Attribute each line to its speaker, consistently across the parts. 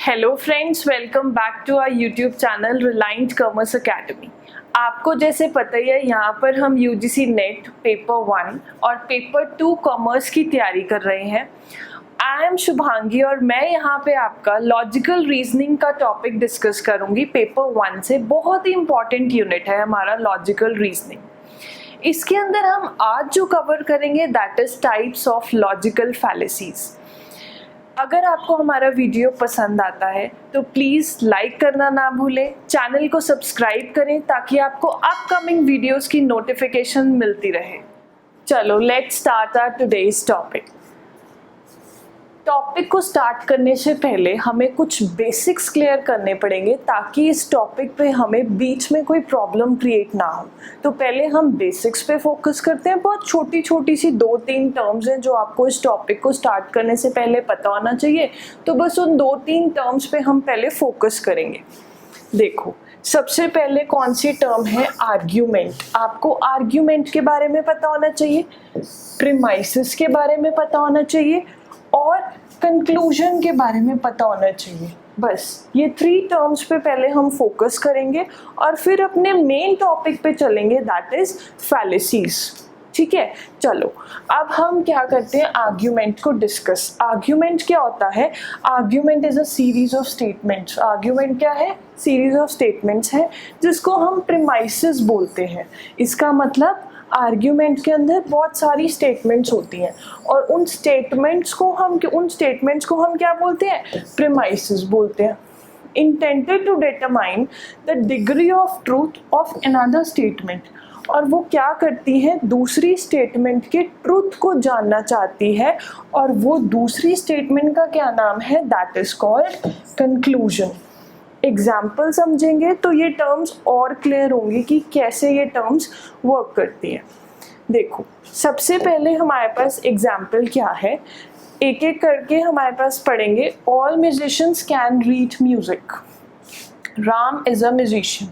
Speaker 1: Hello friends, welcome back to our YouTube channel Reliance Commerce Academy. आपको जैसे पता ही है, यहाँ पर हम यूजीसी नेट पेपर 1 और पेपर 2 कॉमर्स की तैयारी कर रहे हैं। आई एम शुभांगी और मैं यहाँ पे आपका लॉजिकल रीजनिंग का टॉपिक डिस्कस करूँगी पेपर 1 से। बहुत ही इंपॉर्टेंट यूनिट है हमारा लॉजिकल रीजनिंग। इसके अंदर हम आज जो कवर करेंगे that is types of logical फैलेसीज। अगर आपको हमारा वीडियो पसंद आता है तो प्लीज़ लाइक करना ना भूलें, चैनल को सब्सक्राइब करें ताकि आपको अपकमिंग वीडियोस की नोटिफिकेशन मिलती रहे। चलो let's start our today's topic. Topic को स्टार्ट करने से पहले हमें कुछ बेसिक्स क्लियर करने पड़ेंगे ताकि इस टॉपिक पे हमें बीच में कोई प्रॉब्लम क्रिएट ना हो। तो पहले हम बेसिक्स पे फोकस करते हैं। बहुत छोटी छोटी सी 2-3 टर्म्स हैं जो आपको इस टॉपिक को स्टार्ट करने से पहले पता होना चाहिए। तो बस उन 2-3 टर्म्स पे हम पहले फोकस करेंगे। देखो, सबसे पहले कौन सी टर्म है? आर्ग्यूमेंट। आपको आर्ग्यूमेंट के बारे में पता होना चाहिए, प्रीमाइसेस के बारे में पता होना चाहिए और कंक्लूजन के बारे में पता होना चाहिए। बस ये 3 टर्म्स पे पहले हम फोकस करेंगे और फिर अपने मेन टॉपिक पे चलेंगे दैट इज फैलेसीज। ठीक है, चलो अब हम क्या करते हैं, आर्ग्यूमेंट को डिस्कस। आर्ग्यूमेंट क्या होता है? Argument is a series of statements. Argument क्या है? सीरीज ऑफ स्टेटमेंट्स है जिसको हम प्रीमाइसेस बोलते हैं। इसका मतलब आर्ग्यूमेंट के अंदर बहुत सारी स्टेटमेंट्स होती हैं और उन स्टेटमेंट्स को हम क्या बोलते हैं? प्रीमाइसेस बोलते हैं। Intended to determine the degree of truth of another statement. और वो क्या करती है? दूसरी स्टेटमेंट के ट्रूथ को जानना चाहती है और वो दूसरी स्टेटमेंट का क्या नाम है? That is called conclusion. Example समझेंगे तो ये टर्म्स और क्लियर होंगी कि कैसे ये टर्म्स वर्क करती हैं। देखो, सबसे पहले हमारे पास एग्जाम्पल क्या है, एक एक करके हमारे पास पढ़ेंगे। All musicians can read music. Ram is a musician.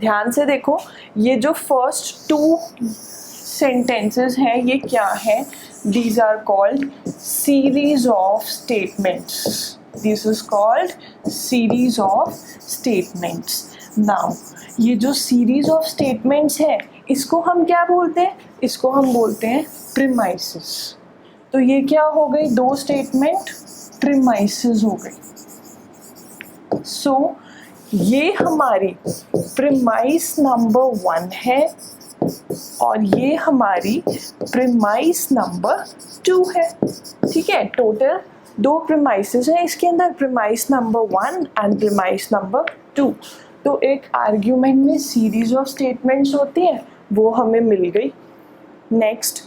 Speaker 1: ध्यान से देखो, ये जो फर्स्ट 2 सेंटेंसेस हैं ये क्या है? These are called series of statements. This is called series of statements. Now, ये जो series of statements है इसको हम क्या बोलते हैं? इसको हम बोलते हैं premises. तो ये क्या हो गई? 2 statement premises हो गई। So, ये हमारी premise number 1 है और ये हमारी premise number 2 है। ठीक है, टोटल 2 प्रीमाइसेस हैं इसके अंदर, premise number 1 and premise number 2। तो एक आर्ग्यूमेंट में सीरीज ऑफ स्टेटमेंट्स होती हैं, वो हमें मिल गई। Next,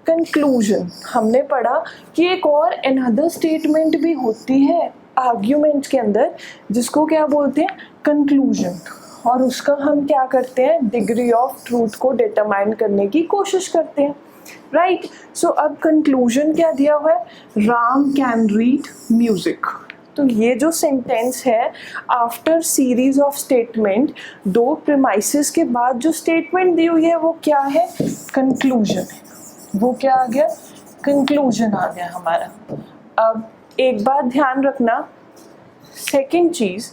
Speaker 1: conclusion. हमने पढ़ा कि एक और अनदर स्टेटमेंट भी होती है आर्ग्यूमेंट के अंदर जिसको क्या बोलते हैं? कंक्लूजन। और उसका हम क्या करते हैं? डिग्री ऑफ ट्रूथ को डिटरमाइन करने की कोशिश करते हैं। राइट, सो अब कंक्लूजन क्या दिया हुआ है? Ram can read music. तो ये जो सेंटेंस है, after series of statement, 2 premises के बाद जो स्टेटमेंट दी हुई है वो क्या है? कंक्लूजन है। वो क्या आ गया? कंक्लूजन आ गया हमारा। अब एक बात ध्यान रखना, सेकंड चीज,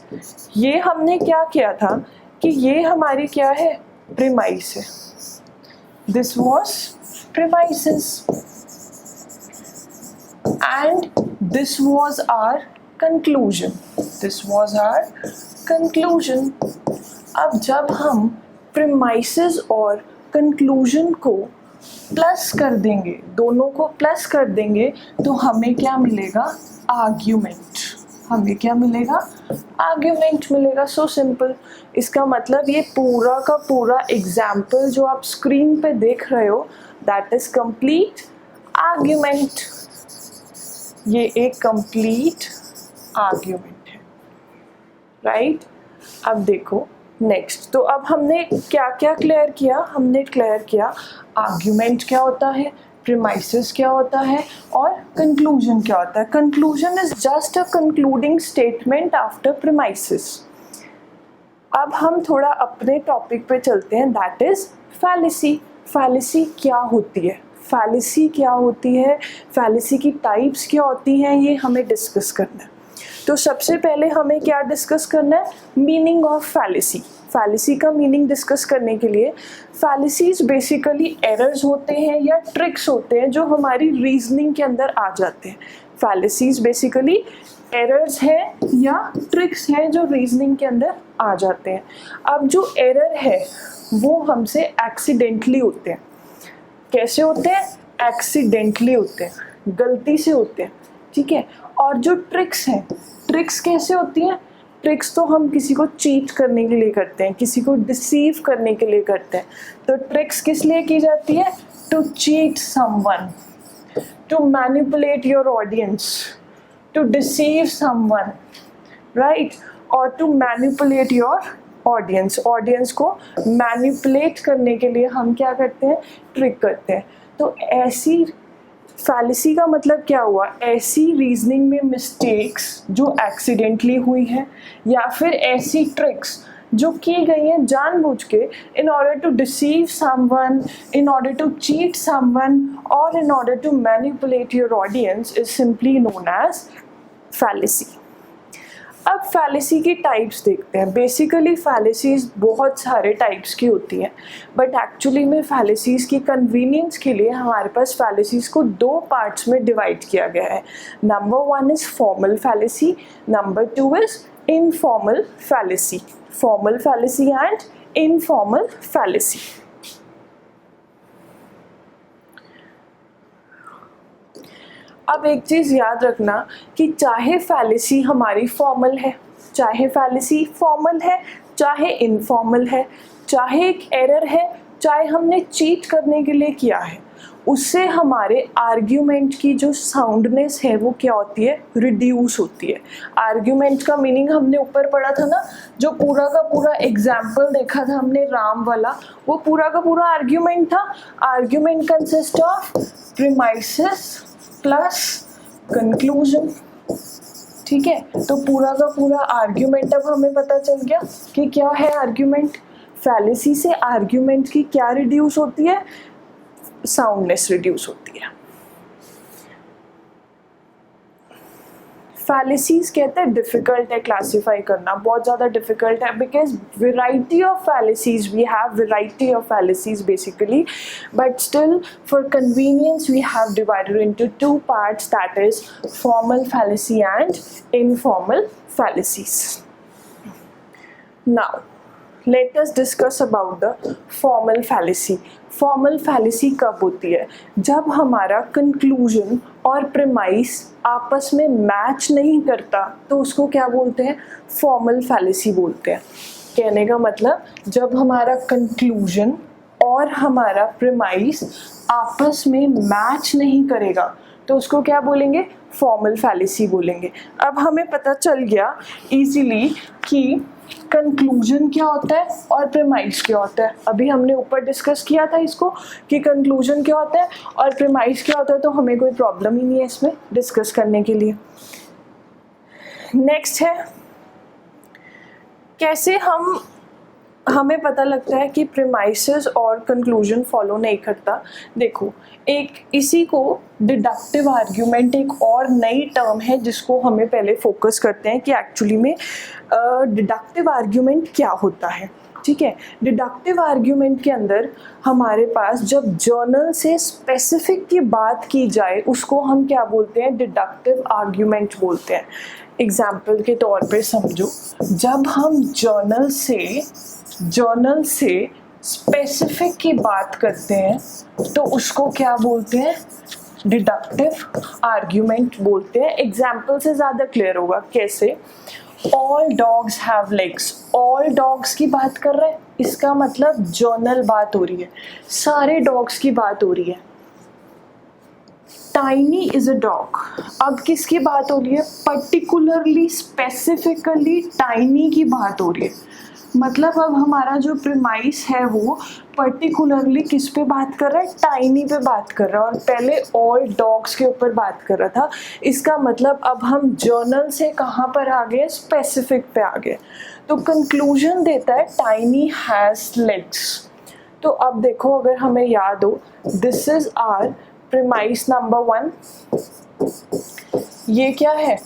Speaker 1: ये हमने क्या किया था कि ये हमारी क्या है? प्रीमाइस है। This was premises and this was our conclusion. This was our conclusion. अब जब हम premises और conclusion को प्लस कर देंगे, दोनों को प्लस कर देंगे तो हमें क्या मिलेगा? आर्ग्यूमेंट। हमें क्या मिलेगा? आर्ग्यूमेंट मिलेगा। So simple. इसका मतलब ये पूरा का पूरा एग्जाम्पल जो आप स्क्रीन पे देख रहे हो दैट इज कंप्लीट आर्ग्यूमेंट। ये एक कंप्लीट आर्ग्यूमेंट है। राइट, अब देखो नेक्स्ट। तो अब हमने क्या क्या क्लियर किया? हमने क्लियर किया आर्ग्यूमेंट क्या होता है, प्रीमाइसेस क्या होता है और कंक्लूजन क्या होता है। Conclusion is just a concluding statement after premises. अब हम थोड़ा अपने टॉपिक पे चलते हैं दैट इज फैलेसी। फैलेसी क्या होती है? फैलेसी क्या होती है, फैलेसी की टाइप्स क्या होती हैं, ये हमें डिस्कस करना है। तो सबसे पहले हमें क्या डिस्कस करना है, मीनिंग ऑफ फैलेसी। फैलेसी का मीनिंग डिस्कस करने के लिए, फैलेसीज बेसिकली एरर्स होते हैं या ट्रिक्स होते हैं जो हमारी रीजनिंग के अंदर आ जाते हैं। फैलेसीज बेसिकली एरर्स हैं या ट्रिक्स हैं जो रीजनिंग के अंदर आ जाते हैं। अब जो एरर है वो हमसे एक्सीडेंटली होते हैं। कैसे होते हैं? एक्सीडेंटली होते हैं, गलती से होते हैं, ठीक है। और जो ट्रिक्स हैं, ट्रिक्स कैसे होती हैं? ट्रिक्स तो हम किसी को चीट करने के लिए करते हैं, किसी को डिसीव करने के लिए करते हैं। तो ट्रिक्स किस लिए की जाती है? To cheat someone, to manipulate your audience, to deceive someone, right, और to manipulate your audience. Audience को मैनिपुलेट करने के लिए हम क्या करते हैं? ट्रिक करते हैं। तो ऐसी फैलेसी का मतलब क्या हुआ? ऐसी रीजनिंग में मिस्टेक्स जो एक्सीडेंटली हुई हैं या फिर ऐसी ट्रिक्स जो की गई हैं जानबूझ के, in order to deceive someone, in order to cheat someone और in order to manipulate your audience, is simply known as fallacy. अब फैलेसी की टाइप्स देखते हैं। बेसिकली फैलेसीज बहुत सारे टाइप्स की होती हैं, बट एक्चुअली में फैलेसीज की कन्वीनियंस के लिए हमारे पास फैलेसीज को दो पार्ट्स में डिवाइड किया गया है। Number 1 is formal fallacy, number 2 is informal fallacy. Formal fallacy and informal fallacy. अब एक चीज़ याद रखना कि चाहे फैलेसी हमारी फॉर्मल है, चाहे फैलेसी फॉर्मल है, चाहे इनफॉर्मल है, चाहे एक एरर है, चाहे हमने चीट करने के लिए किया है, उससे हमारे आर्ग्यूमेंट की जो साउंडनेस है वो क्या होती है? रिड्यूस होती है। आर्ग्यूमेंट का मीनिंग हमने ऊपर पढ़ा था ना, जो पूरा का पूरा एग्जाम्पल देखा था हमने राम वाला, वो पूरा का पूरा आर्ग्यूमेंट था। Argument consist of premises plus conclusion, ठीक है। तो पूरा का पूरा आर्ग्यूमेंट अब हमें पता चल गया कि क्या है आर्ग्यूमेंट। फैलेसी से आर्ग्यूमेंट की क्या रिड्यूस होती है? साउंडनेस रिड्यूस होती है। फैलेसीज कहते हैं डिफ़िकल्ट है क्लासीफाई करना, बहुत ज़्यादा डिफ़िकल्ट है, because variety of fallacies, we have variety of fallacies basically, but still for convenience we have divided into two parts, that is formal fallacy and informal fallacies. Now let us discuss about the formal fallacy. Formal fallacy कब होती है? जब हमारा conclusion और premise आपस में match नहीं करता, तो उसको क्या बोलते हैं? फॉर्मल फैलेसी बोलते हैं। कहने का मतलब जब हमारा कंक्लूजन और हमारा प्रीमाइस आपस में मैच नहीं करेगा तो उसको क्या बोलेंगे? फॉर्मल फैलेसी बोलेंगे। अब हमें पता चल गया इजीली कि कंक्लूजन क्या होता है और प्रीमाइस क्या होता है। अभी हमने ऊपर डिस्कस किया था इसको कि कंक्लूजन क्या होता है और प्रीमाइस क्या होता है, तो हमें कोई प्रॉब्लम ही नहीं है इसमें डिस्कस करने के लिए। नेक्स्ट है कैसे हमें पता लगता है कि प्रीमाइसेस और कंक्लूजन फॉलो नहीं करता। देखो, एक इसी को डिडक्टिव आर्ग्यूमेंट एक और नई टर्म है जिसको हमें पहले फोकस करते हैं कि एक्चुअली में डिडक्टिव आर्ग्यूमेंट क्या होता है, ठीक है। डिडक्टिव आर्ग्यूमेंट के अंदर हमारे पास जब जर्नल से स्पेसिफिक की बात की जाए उसको हम क्या बोलते हैं? डिडक्टिव आर्ग्यूमेंट बोलते हैं। एग्जाम्पल के तौर पे समझो, जब हम जर्नल से स्पेसिफिक की बात करते हैं तो उसको क्या बोलते हैं? डिडक्टिव आर्ग्यूमेंट बोलते हैं। एग्जाम्पल से ज़्यादा क्लियर होगा। कैसे? All dogs have legs, all dogs की बात कर रहे हैं, इसका मतलब जर्नल बात हो रही है, सारे डॉग्स की बात हो रही है। टाइनी इज अ डॉग, अब किसकी बात हो रही है? पर्टिकुलरली स्पेसिफिकली टाइनी की बात हो रही है। मतलब अब हमारा जो प्रीमाइस है वो पर्टिकुलरली किस पे बात कर रहा है? टाइनी पे बात कर रहा है, और पहले ऑल डॉग्स के ऊपर बात कर रहा था। इसका मतलब अब हम जर्नल से कहाँ पर आ गए? स्पेसिफिक पे आ गए। तो कंक्लूजन देता है टाइनी हैज़ लेग्स। तो अब देखो, अगर हमें याद हो, this is our premise number 1। ये क्या है?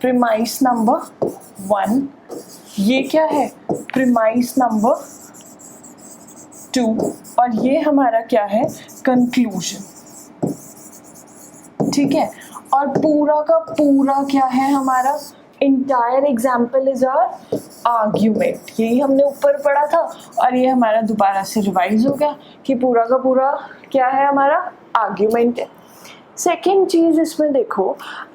Speaker 1: प्रीमाइस नंबर 1, ये क्या है प्रीमाइस नंबर 2, और ये हमारा क्या है कंक्लूजन। ठीक है, और पूरा का पूरा क्या है हमारा entire example is our argument. यही हमने ऊपर पढ़ा था और ये हमारा दोबारा से रिवाइज हो गया कि पूरा का पूरा क्या है हमारा आर्ग्यूमेंट है। सेकेंड चीज़ इसमें देखो,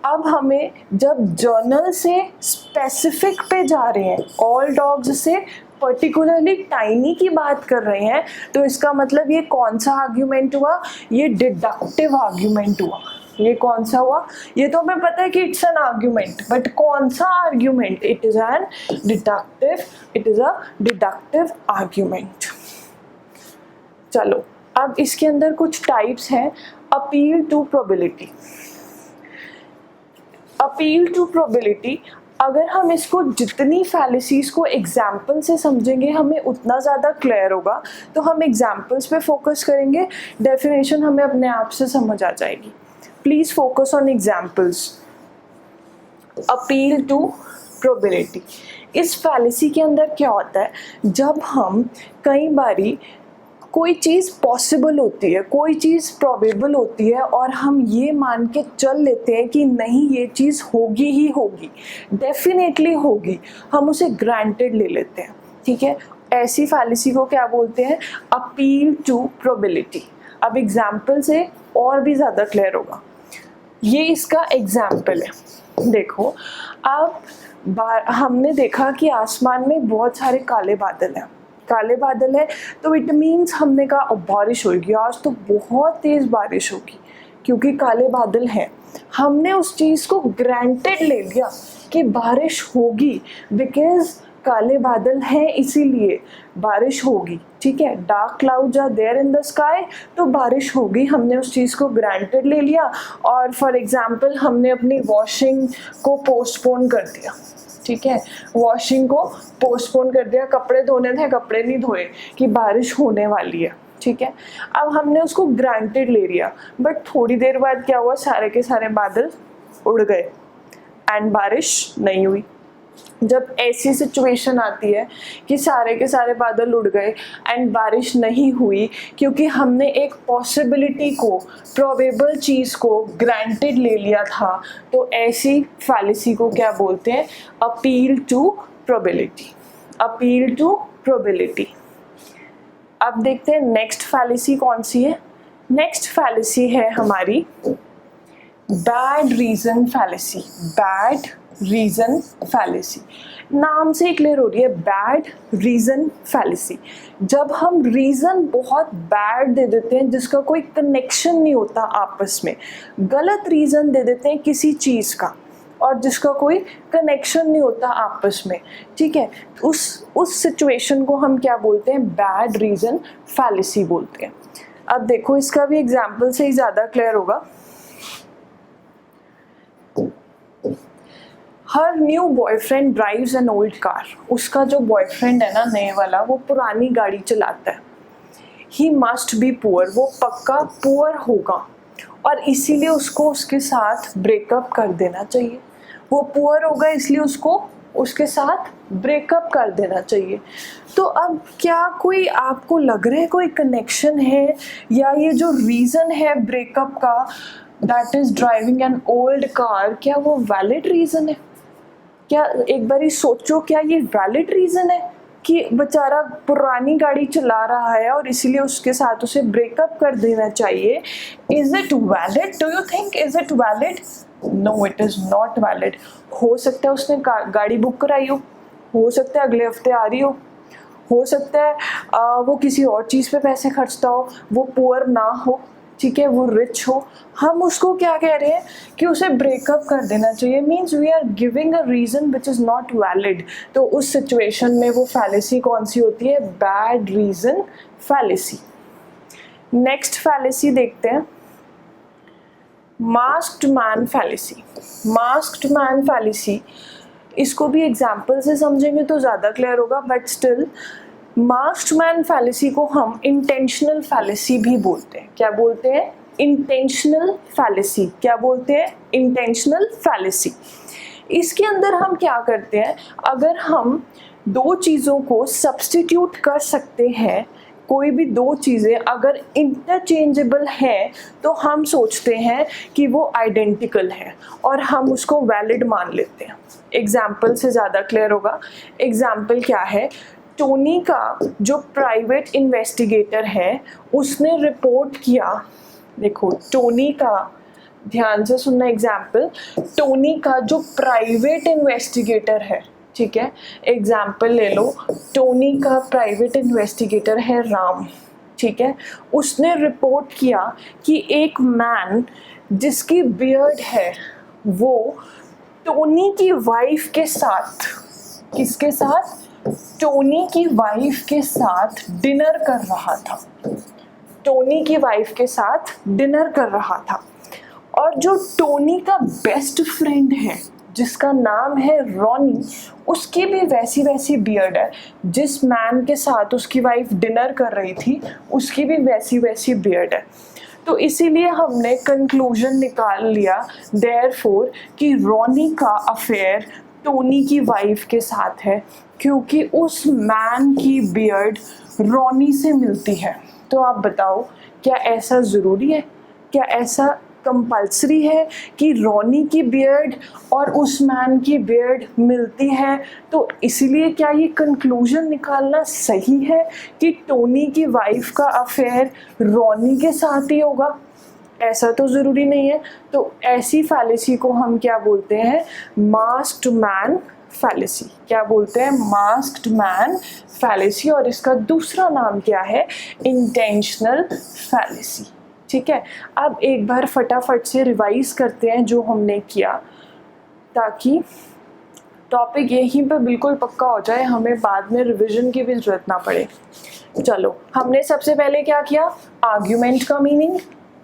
Speaker 1: अब हमें जब जर्नल से स्पेसिफिक पे जा रहे हैं, ऑल डॉग्स से पर्टिकुलरली टाइनी की बात कर रहे हैं, तो इसका मतलब ये कौन सा आर्ग्यूमेंट हुआ, ये डिडक्टिव आर्ग्यूमेंट हुआ। ये कौन सा हुआ, ये तो हमें पता है कि इट्स एन आर्ग्यूमेंट, बट कौन सा argument, it is an deductive, it is a deductive argument. चलो अब इसके अंदर कुछ टाइप्स हैं। Appeal to probability, appeal to probability, अगर हम इसको जितनी फैलिसीज़ को एग्जाम्पल से समझेंगे हमें उतना ज़्यादा क्लियर होगा, तो हम एग्जाम्पल्स पे फोकस करेंगे, डेफिनेशन हमें अपने आप से समझ आ जाएगी। Please focus on examples. Appeal to probability, इस फैलिसी के अंदर क्या होता है, जब हम कई बारी कोई चीज़ पॉसिबल होती है, कोई चीज़ प्रोबेबल होती है और हम ये मान के चल लेते हैं कि नहीं ये चीज़ होगी ही होगी, डेफिनेटली होगी, हम उसे ग्रांटेड ले लेते हैं। ठीक है, ऐसी फैलिसी को क्या बोलते हैं, अपील टू प्रोबेबिलिटी। अब एग्जाम्पल से और भी ज़्यादा क्लियर होगा। ये इसका एग्जाम्पल है। देखो अब हमने देखा कि आसमान में बहुत सारे काले बादल हैं, काले बादल है तो इट मीन्स हमने कहा बारिश होगी, आज तो बहुत तेज़ बारिश होगी, क्योंकि काले बादल हैं। हमने उस चीज़ को ग्रांटेड ले लिया कि बारिश होगी, बिकॉज काले बादल हैं इसीलिए बारिश होगी। ठीक है, dark clouds are there in the sky, तो बारिश होगी, हमने उस चीज़ को ग्रांटेड ले लिया। और फॉर एग्जांपल हमने अपनी वॉशिंग को पोस्टपोन कर दिया। ठीक है, वॉशिंग को पोस्टपोन कर दिया, कपड़े धोने थे कपड़े नहीं धोए कि बारिश होने वाली है। ठीक है, अब हमने उसको ग्रांटेड ले लिया, बट थोड़ी देर बाद क्या हुआ, सारे के सारे बादल उड़ गए एंड बारिश नहीं हुई। जब ऐसी सिचुएशन आती है कि सारे के सारे बादल उड़ गए एंड बारिश नहीं हुई, क्योंकि हमने एक पॉसिबिलिटी को, प्रोबेबल चीज़ को ग्रांटेड ले लिया था, तो ऐसी फैलिसी को क्या बोलते हैं, appeal to probability. Appeal to probability. अब देखते हैं नेक्स्ट फैलिसी कौन सी है। नेक्स्ट फैलिसी है हमारी bad reason fallacy. Bad reason fallacy, नाम से ही क्लियर हो रही है, बैड रीजन फैलिसी। जब हम रीजन बहुत बैड दे देते हैं जिसका कोई कनेक्शन नहीं होता आपस में, गलत रीजन दे देते हैं किसी चीज़ का और जिसका कोई कनेक्शन नहीं होता आपस में। ठीक है, उस सिचुएशन को हम क्या बोलते हैं, बैड रीजन फैलिसी बोलते हैं। अब देखो इसका भी एग्जाम्पल से ही ज़्यादा क्लियर होगा। हर new boyfriend drives an old car. उसका जो बॉयफ्रेंड है ना नए वाला, वो पुरानी गाड़ी चलाता है। ही मस्ट बी पुअर, वो पक्का पुअर होगा और इसीलिए उसको उसके साथ ब्रेकअप कर देना चाहिए। वो पुअर होगा इसलिए उसको उसके साथ ब्रेकअप कर देना चाहिए। तो अब क्या कोई आपको लग रहा है कोई कनेक्शन है, या ये जो रीज़न है ब्रेकअप का, that is driving N old car, क्या वो वैलिड रीज़न है? क्या एक बारी सोचो, क्या ये वैलिड रीज़न है कि बेचारा पुरानी गाड़ी चला रहा है और इसीलिए उसके साथ उसे ब्रेकअप कर देना चाहिए? Is it valid? Do you think is it valid? No, it is not valid. हो सकता है उसने गाड़ी बुक कराई हो सकता है अगले हफ्ते आ रही हो सकता है वो किसी और चीज़ पे पैसे खर्चता हो, वो पुअर ना हो, ठीक है, वो रिच हो। हम उसको क्या कह रहे हैं कि उसे ब्रेकअप कर देना चाहिए, means we are giving a reason which is not valid. तो उस सिचुएशन में वो फैलिसी कौन सी होती है, bad reason fallacy. Next fallacy देखते हैं, masked man fallacy. Masked man fallacy, इसको भी एग्जाम्पल से समझेंगे तो ज़्यादा क्लियर होगा, but still masked man fallacy को हम इंटेंशनल फैलिसी भी बोलते हैं। क्या बोलते हैं, इंटेंशनल फैलिसी। क्या बोलते हैं, इंटेंशनल फैलिसी। इसके अंदर हम क्या करते हैं, अगर हम दो चीज़ों को सब्स्टिट्यूट कर सकते हैं, कोई भी दो चीज़ें अगर इंटरचेंजेबल हैं तो हम सोचते हैं कि वो आइडेंटिकल है और हम उसको वैलिड मान लेते हैं। एग्जाम्पल से ज़्यादा क्लियर होगा। एग्जाम्पल क्या है, टोनी का जो प्राइवेट इन्वेस्टिगेटर है उसने रिपोर्ट किया, देखो टोनी का, ध्यान से सुनना एग्जाम्पल, टोनी का जो प्राइवेट इन्वेस्टिगेटर है, ठीक है, एग्जाम्पल ले लो, टोनी का प्राइवेट इन्वेस्टिगेटर है राम, ठीक है, उसने रिपोर्ट किया कि एक मैन जिसकी बियर्ड है वो टोनी की वाइफ के साथ, किसके साथ, टोनी की वाइफ के साथ डिनर कर रहा था, टोनी की वाइफ के साथ डिनर कर रहा था। और जो टोनी का बेस्ट फ्रेंड है जिसका नाम है रॉनी, उसकी भी वैसी वैसी बियर्ड है, जिस मैन के साथ उसकी वाइफ डिनर कर रही थी उसकी भी वैसी वैसी बियर्ड है। तो इसीलिए हमने कंक्लूजन निकाल लिया देयरफॉर कि रॉनी का अफेयर टोनी की वाइफ के साथ है, क्योंकि उस मैन की बियर्ड रॉनी से मिलती है। तो आप बताओ, क्या ऐसा ज़रूरी है, क्या ऐसा कंपल्सरी है कि रॉनी की बियर्ड और उस मैन की बियर्ड मिलती है? तो इसीलिए क्या ये कंक्लूजन निकालना सही है कि टोनी की वाइफ का अफेयर रॉनी के साथ ही होगा? ऐसा तो ज़रूरी नहीं है। तो ऐसी फैलेसी को हम क्या बोलते हैं, मास्क्ड मैन फैलेसी। क्या बोलते हैं, मास्क्ड मैन फैलेसी। और इसका दूसरा नाम क्या है, इंटेंशनल फैलेसी। ठीक है, अब एक बार फटाफट से रिवाइज करते हैं जो हमने किया, ताकि टॉपिक यहीं पे बिल्कुल पक्का हो जाए, हमें बाद में रिवीजन की भी ज़रूरत ना पड़े। चलो, हमने सबसे पहले क्या किया, आर्ग्यूमेंट का मीनिंग,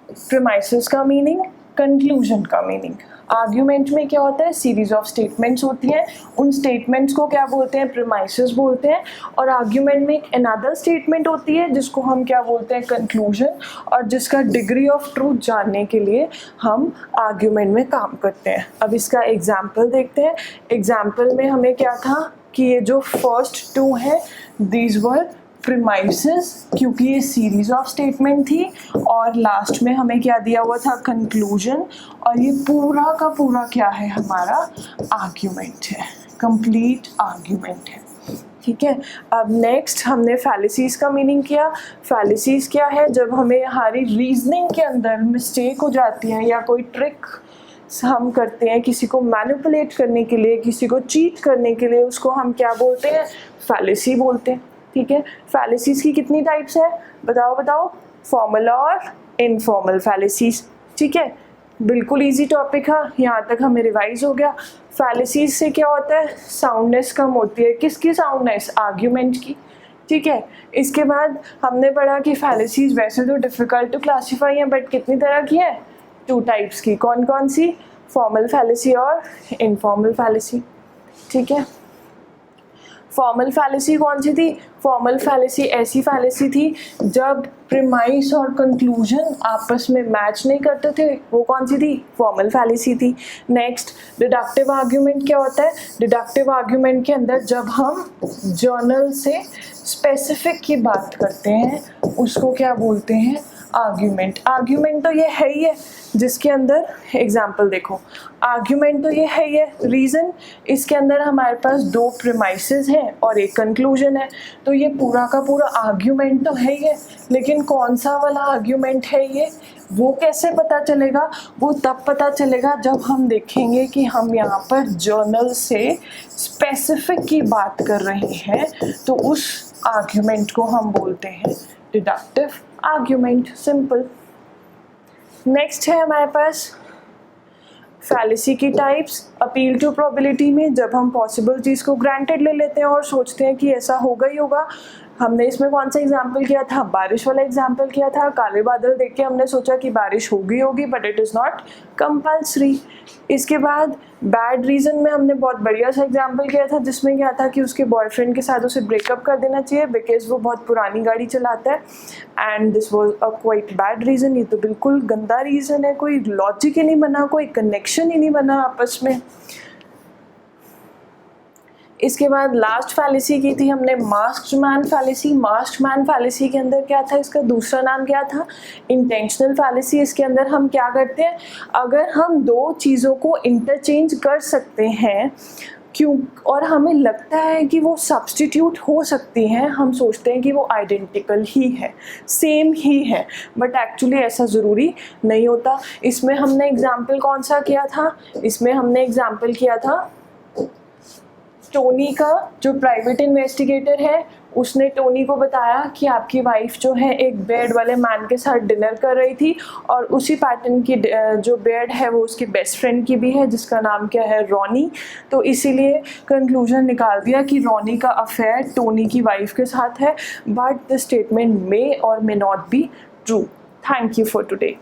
Speaker 1: प्रीमाइसेस का मीनिंग, कंक्लूजन का मीनिंग। आर्ग्यूमेंट में क्या होता है, सीरीज ऑफ स्टेटमेंट्स होती हैं, उन स्टेटमेंट्स को क्या बोलते हैं, प्रीमाइसेस बोलते हैं। और आर्ग्यूमेंट में एक अनदर स्टेटमेंट होती है जिसको हम क्या बोलते हैं, कंक्लूजन, और जिसका डिग्री ऑफ ट्रूथ जानने के लिए हम आर्ग्यूमेंट में काम करते हैं। अब इसका एग्जाम्पल देखते हैं। एग्जाम्पल में हमें क्या था कि ये जो फर्स्ट टू है दीज वर प्रीमाइसेस, क्योंकि ये सीरीज ऑफ स्टेटमेंट थी, और लास्ट में हमें क्या दिया हुआ था, कंक्लूजन। और ये पूरा का पूरा क्या है, हमारा आर्ग्यूमेंट है, कंप्लीट आर्ग्यूमेंट है। ठीक है, अब नेक्स्ट हमने फैलेसीज का मीनिंग किया। फैलेसीज क्या है, जब हमें हमारी रीजनिंग के अंदर मिस्टेक हो जाती है या कोई ट्रिक हम करते हैं किसी को मैनिपुलेट करने के लिए, किसी को चीट करने के लिए, उसको हम क्या बोलते हैं, फैलेसी बोलते हैं। ठीक है, फैलेसीज की कितनी टाइप्स है, बताओ बताओ, फॉर्मल और इनफॉर्मल फैलेसीज। ठीक है, बिल्कुल इजी टॉपिक है, यहाँ तक हमें रिवाइज हो गया। फैलेसीज से क्या होता है, साउंडनेस कम होती है। किसकी साउंडनेस, आर्ग्यूमेंट की। ठीक है, इसके बाद हमने पढ़ा कि फैलेसीज वैसे तो डिफ़िकल्ट टू क्लासीफाई हैं, बट कितनी तरह की है, 2 टाइप्स की। कौन कौन सी, फॉर्मल फैलेसी और इनफॉर्मल फैलेसी। ठीक है, फॉर्मल फैलेसी कौन सी थी, फॉर्मल फैलेसी ऐसी फैलेसी थी जब प्रीमाइस और कंक्लूजन आपस में मैच नहीं करते थे, वो कौन सी थी, फॉर्मल फैलेसी थी। नेक्स्ट, डिडक्टिव आर्ग्यूमेंट क्या होता है, डिडक्टिव आर्ग्यूमेंट के अंदर जब हम जर्नल से स्पेसिफिक की बात करते हैं उसको क्या बोलते हैं, आर्ग्यूमेंट। आर्ग्यूमेंट तो ये है ही है जिसके अंदर, एग्जाम्पल देखो, आर्ग्यूमेंट तो ये है ही है, रीज़न, इसके अंदर हमारे पास 2 प्रीमाइसेस हैं और एक कंक्लूजन है, तो ये पूरा का पूरा आर्ग्यूमेंट तो है ही है। लेकिन कौन सा वाला आर्ग्यूमेंट है ये, वो कैसे पता चलेगा, वो तब पता चलेगा जब हम देखेंगे कि हम यहाँ पर जर्नल से स्पेसिफिक की बात कर रहे हैं, तो उस आर्ग्यूमेंट को हम बोलते हैं डिडक्टिव आर्ग्यूमेंट। सिंपल। नेक्स्ट है हमारे पास फैलेसी की टाइप्स। अपील टू प्रोबेबिलिटी में जब हम पॉसिबल चीज़ को ग्रांटेड ले लेते हैं और सोचते हैं कि ऐसा होगा ही होगा। हमने इसमें कौन सा एग्जाम्पल किया था, बारिश वाला एग्जाम्पल किया था। काले बादल देख के हमने सोचा कि बारिश होगी, but it is not compulsory. इसके बाद बैड रीज़न में हमने बहुत बढ़िया सा एग्जाम्पल किया था, जिसमें क्या था कि उसके बॉयफ्रेंड के साथ उसे ब्रेकअप कर देना चाहिए बिकॉज वो बहुत पुरानी गाड़ी चलाता है, and this was a quite bad reason. ये तो बिल्कुल गंदा रीज़न है, कोई लॉजिक ही नहीं बना, कोई कनेक्शन ही नहीं बना आपस में। इसके बाद लास्ट फैलेसी की थी हमने masked man fallacy. Masked man fallacy के अंदर क्या था, इसका दूसरा नाम क्या था, इंटेंशनल फैलेसी। इसके अंदर हम क्या करते हैं, अगर हम दो चीज़ों को इंटरचेंज कर सकते हैं क्यों, और हमें लगता है कि वो सब्स्टिट्यूट हो सकती हैं, हम सोचते हैं कि वो आइडेंटिकल ही है, सेम ही है, बट एक्चुअली ऐसा ज़रूरी नहीं होता। इसमें हमने एग्जाम्पल कौन सा किया था, इसमें हमने एग्जाम्पल किया था टोनी का, जो प्राइवेट इन्वेस्टिगेटर है, उसने टोनी को बताया कि आपकी वाइफ जो है एक बेड वाले मैन के साथ डिनर कर रही थी, और उसी पैटर्न की जो बेड है वो उसकी बेस्ट फ्रेंड की भी है, जिसका नाम क्या है, रॉनी। तो इसीलिए कंक्लूजन निकाल दिया कि रॉनी का अफेयर टोनी की वाइफ के साथ है, बट द स्टेटमेंट मे और may not be true. Thank you for today.